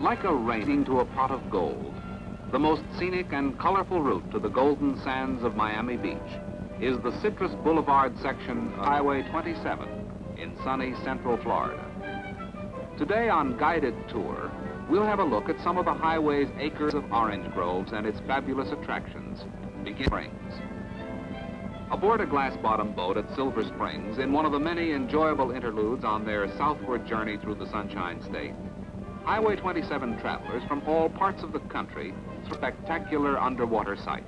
Like a rain to a pot of gold, the most scenic and colorful route to the golden sands of Miami Beach is the Citrus Boulevard section of Highway 27 in sunny Central Florida. Today on Guided Tour, we'll have a look at some of the highway's acres of orange groves and its fabulous attractions. Begin Springs. Aboard a glass-bottom boat at Silver Springs, in one of the many enjoyable interludes on their southward journey through the Sunshine State, Highway 27 travelers from all parts of the country through spectacular underwater sights.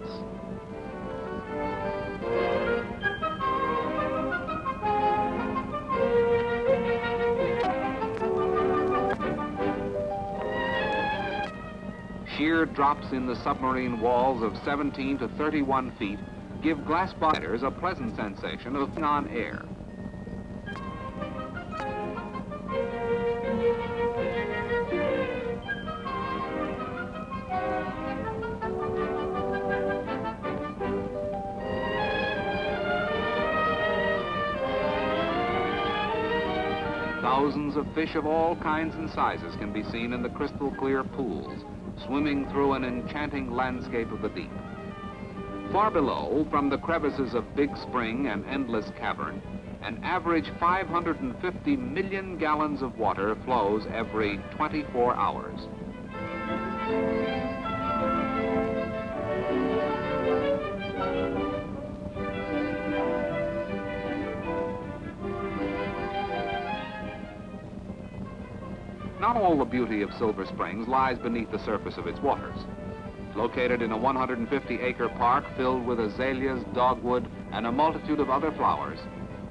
Sheer drops in the submarine walls of 17 to 31 feet give glass botters a pleasant sensation of being on air. Thousands of fish of all kinds and sizes can be seen in the crystal clear pools, swimming through an enchanting landscape of the deep. Far below, from the crevices of Big Spring and Endless Cavern, an average 550 million gallons of water flows every 24 hours. Not all the beauty of Silver Springs lies beneath the surface of its waters. Located in a 150-acre park filled with azaleas, dogwood, and a multitude of other flowers,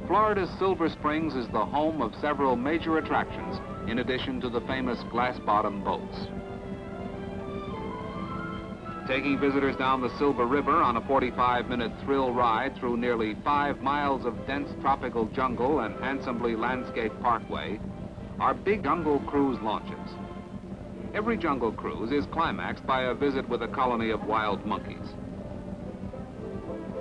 Florida's Silver Springs is the home of several major attractions, in addition to the famous glass-bottom boats. Taking visitors down the Silver River on a 45-minute thrill ride through nearly 5 miles of dense tropical jungle and handsomely landscaped parkway are big jungle cruise launches. Every jungle cruise is climaxed by a visit with a colony of wild monkeys.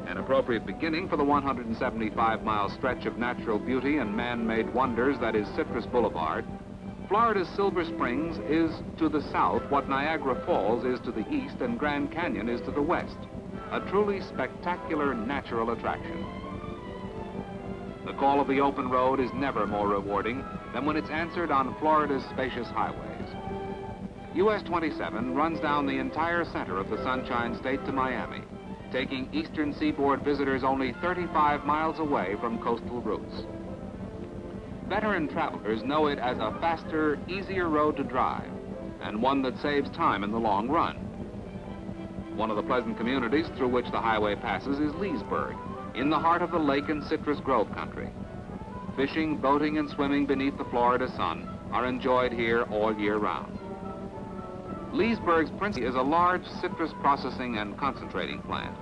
An appropriate beginning for the 175-mile stretch of natural beauty and man-made wonders that is Citrus Boulevard, Florida's Silver Springs is to the south what Niagara Falls is to the east and Grand Canyon is to the west, a truly spectacular natural attraction. The call of the open road is never more rewarding than when it's answered on Florida's spacious highways. US 27 runs down the entire center of the Sunshine State to Miami, taking eastern seaboard visitors only 35 miles away from coastal routes. Veteran travelers know it as a faster, easier road to drive, and one that saves time in the long run. One of the pleasant communities through which the highway passes is Leesburg, in the heart of the lake and citrus grove country. Fishing, boating, and swimming beneath the Florida sun are enjoyed here all year round. Leesburg's principal is a large citrus processing and concentrating plant.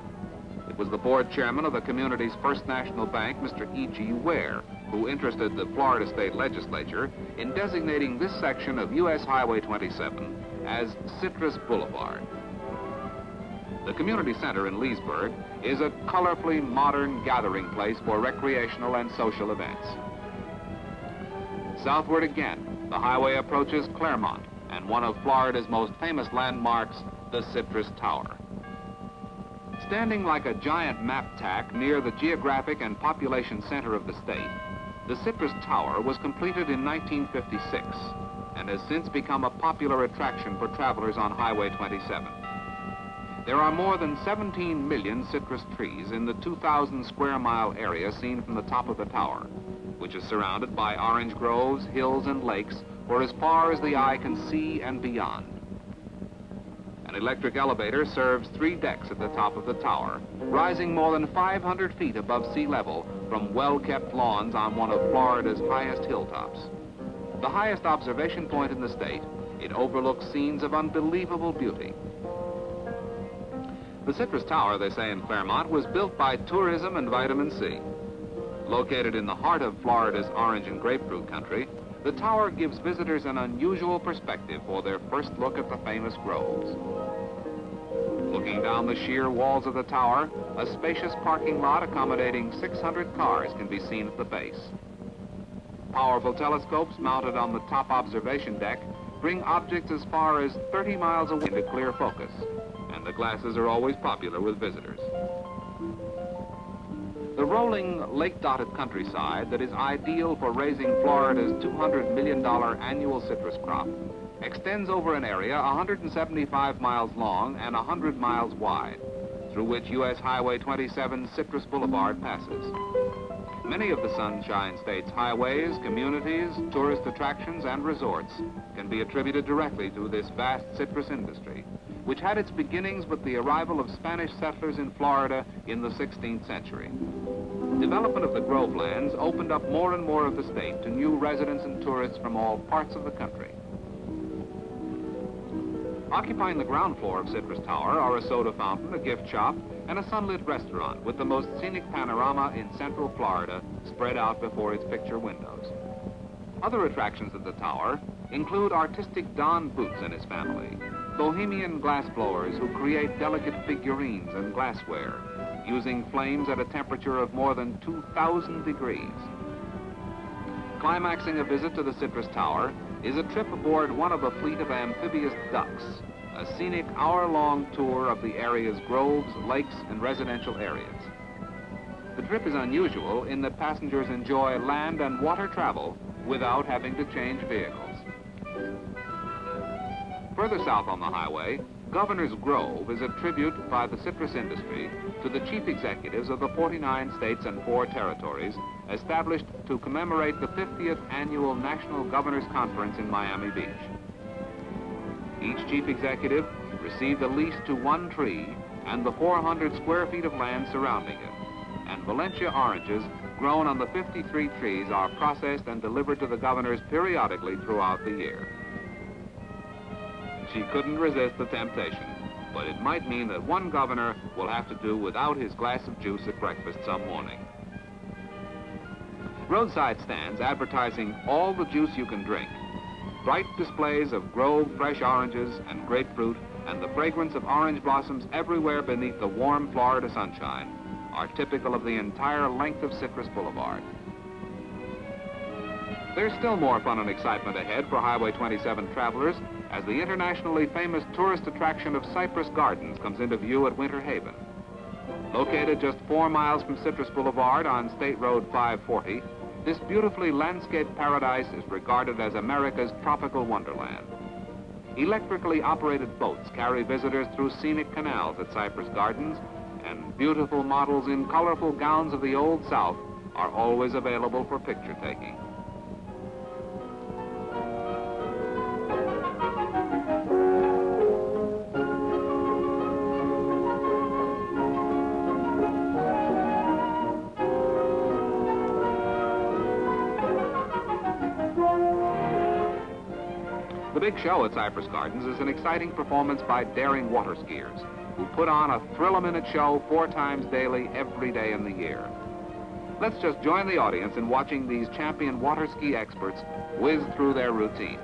It was the board chairman of the community's First National Bank, Mr. E.G. Ware, who interested the Florida State Legislature in designating this section of U.S. Highway 27 as Citrus Boulevard. The community center in Leesburg is a colorfully modern gathering place for recreational and social events. Southward again, the highway approaches Claremont and one of Florida's most famous landmarks, the Citrus Tower. Standing like a giant map tack near the geographic and population center of the state, the Citrus Tower was completed in 1956 and has since become a popular attraction for travelers on Highway 27. There are more than 17 million citrus trees in the 2,000 square mile area seen from the top of the tower, which is surrounded by orange groves, hills, and lakes for as far as the eye can see and beyond. An electric elevator serves 3 decks at the top of the tower, rising more than 500 feet above sea level from well-kept lawns on one of Florida's highest hilltops. The highest observation point in the state, it overlooks scenes of unbelievable beauty. The Citrus Tower, they say in Claremont, was built by tourism and vitamin C. Located in the heart of Florida's orange and grapefruit country, the tower gives visitors an unusual perspective for their first look at the famous groves. Looking down the sheer walls of the tower, a spacious parking lot accommodating 600 cars can be seen at the base. Powerful telescopes mounted on the top observation deck bring objects as far as 30 miles away into clear focus, and the glasses are always popular with visitors. The rolling, lake-dotted countryside that is ideal for raising Florida's $200 million annual citrus crop extends over an area 175 miles long and 100 miles wide, through which U.S. Highway 27 Citrus Boulevard passes. Many of the Sunshine State's highways, communities, tourist attractions, and resorts can be attributed directly to this vast citrus industry, which had its beginnings with the arrival of Spanish settlers in Florida in the 16th century. Development of the grovelands opened up more and more of the state to new residents and tourists from all parts of the country. Occupying the ground floor of Cypress Tower are a soda fountain, a gift shop, and a sunlit restaurant with the most scenic panorama in central Florida spread out before its picture windows. Other attractions at the tower include artistic Don Boots and his family, bohemian glassblowers who create delicate figurines and glassware, using flames at a temperature of more than 2,000 degrees. Climaxing a visit to the Cypress Tower is a trip aboard one of a fleet of amphibious ducks, a scenic hour-long tour of the area's groves, lakes, and residential areas. The trip is unusual in that passengers enjoy land and water travel without having to change vehicles. Further south on the highway, Governor's Grove is a tribute by the citrus industry to the chief executives of the 49 states and 4 territories established to commemorate the 50th annual National Governors Conference in Miami Beach. Each chief executive received a lease to one tree and the 400 square feet of land surrounding it, and Valencia oranges grown on the 53 trees are processed and delivered to the governors periodically throughout the year. She couldn't resist the temptation, but it might mean that one governor will have to do without his glass of juice at breakfast some morning. Roadside stands advertising all the juice you can drink. Bright displays of Grove fresh oranges and grapefruit and the fragrance of orange blossoms everywhere beneath the warm Florida sunshine are typical of the entire length of Citrus Boulevard. There's still more fun and excitement ahead for Highway 27 travelers as the internationally famous tourist attraction of Cypress Gardens comes into view at Winter Haven. Located just 4 miles from Citrus Boulevard on State Road 540, this beautifully landscaped paradise is regarded as America's tropical wonderland. Electrically operated boats carry visitors through scenic canals at Cypress Gardens, and beautiful models in colorful gowns of the Old South are always available for picture taking. The big show at Cypress Gardens is an exciting performance by daring water skiers who put on a thrill-a-minute show 4 times daily every day in the year. Let's just join the audience in watching these champion water ski experts whiz through their routines.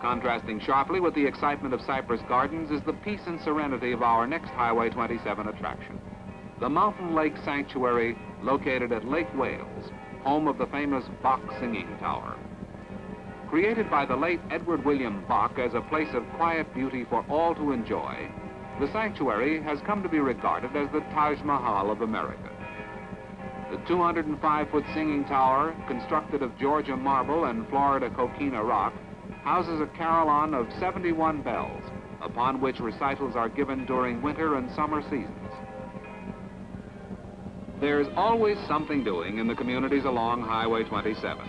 Contrasting sharply with the excitement of Cypress Gardens is the peace and serenity of our next Highway 27 attraction, the Mountain Lake Sanctuary located at Lake Wales, home of the famous Bok Singing Tower. Created by the late Edward William Bok as a place of quiet beauty for all to enjoy, the sanctuary has come to be regarded as the Taj Mahal of America. The 205-foot singing tower, constructed of Georgia marble and Florida coquina rock, houses a carillon of 71 bells, upon which recitals are given during winter and summer seasons. There's always something doing in the communities along Highway 27,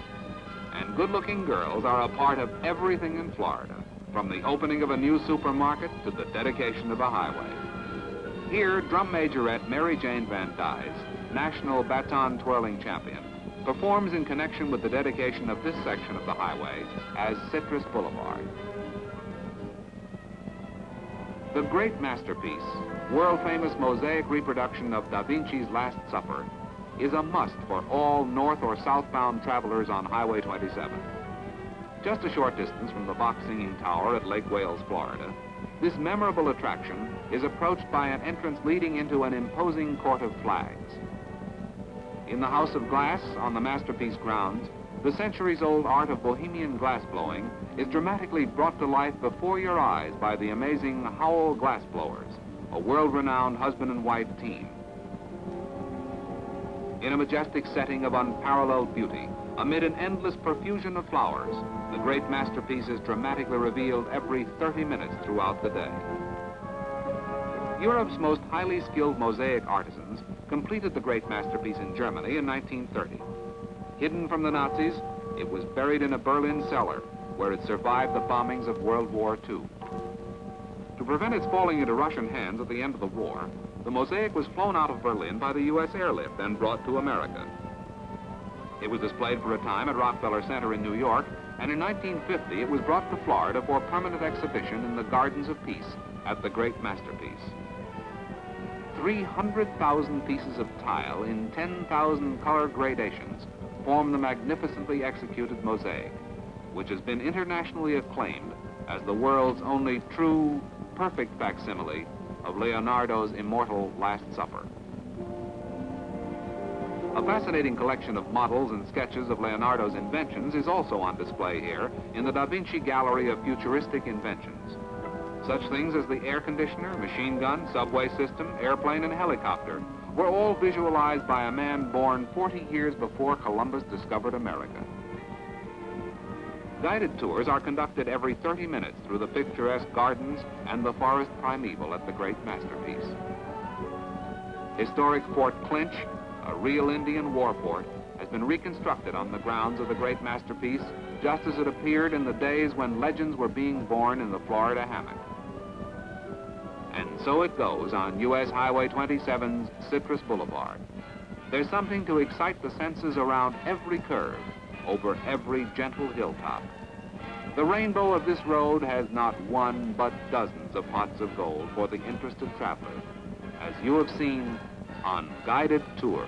and good-looking girls are a part of everything in Florida, from the opening of a new supermarket to the dedication of a highway. Here, drum majorette Mary Jane Van Dyes, national baton twirling champion, performs in connection with the dedication of this section of the highway as Citrus Boulevard. The great masterpiece, world-famous mosaic reproduction of Da Vinci's Last Supper, is a must for all north or southbound travelers on Highway 27. Just a short distance from the Bok Singing Tower at Lake Wales, Florida, this memorable attraction is approached by an entrance leading into an imposing court of flags. In the House of Glass on the masterpiece grounds, the centuries-old art of Bohemian glassblowing is dramatically brought to life before your eyes by the amazing Howell Glassblowers, a world-renowned husband and wife team. In a majestic setting of unparalleled beauty, amid an endless profusion of flowers, the great masterpiece is dramatically revealed every 30 minutes throughout the day. Europe's most highly skilled mosaic artisans completed the great masterpiece in Germany in 1930. Hidden from the Nazis, it was buried in a Berlin cellar where it survived the bombings of World War II. To prevent its falling into Russian hands at the end of the war, the mosaic was flown out of Berlin by the U.S. airlift and brought to America. It was displayed for a time at Rockefeller Center in New York, and in 1950 it was brought to Florida for permanent exhibition in the Gardens of Peace at the great masterpiece. 300,000 pieces of tile in 10,000 color gradations form the magnificently executed mosaic, which has been internationally acclaimed as the world's only true, perfect facsimile of Leonardo's immortal Last Supper. A fascinating collection of models and sketches of Leonardo's inventions is also on display here in the Da Vinci Gallery of Futuristic Inventions. Such things as the air conditioner, machine gun, subway system, airplane, and helicopter were all visualized by a man born 40 years before Columbus discovered America. Guided tours are conducted every 30 minutes through the picturesque gardens and the forest primeval at the great masterpiece. Historic Fort Clinch, a real Indian war fort, has been reconstructed on the grounds of the great masterpiece, just as it appeared in the days when legends were being born in the Florida hammock. And so it goes on U.S. Highway 27's Citrus Boulevard. There's something to excite the senses around every curve, over every gentle hilltop. The rainbow of this road has not one, but dozens of pots of gold for the interested traveler, as you have seen on Guided Tour.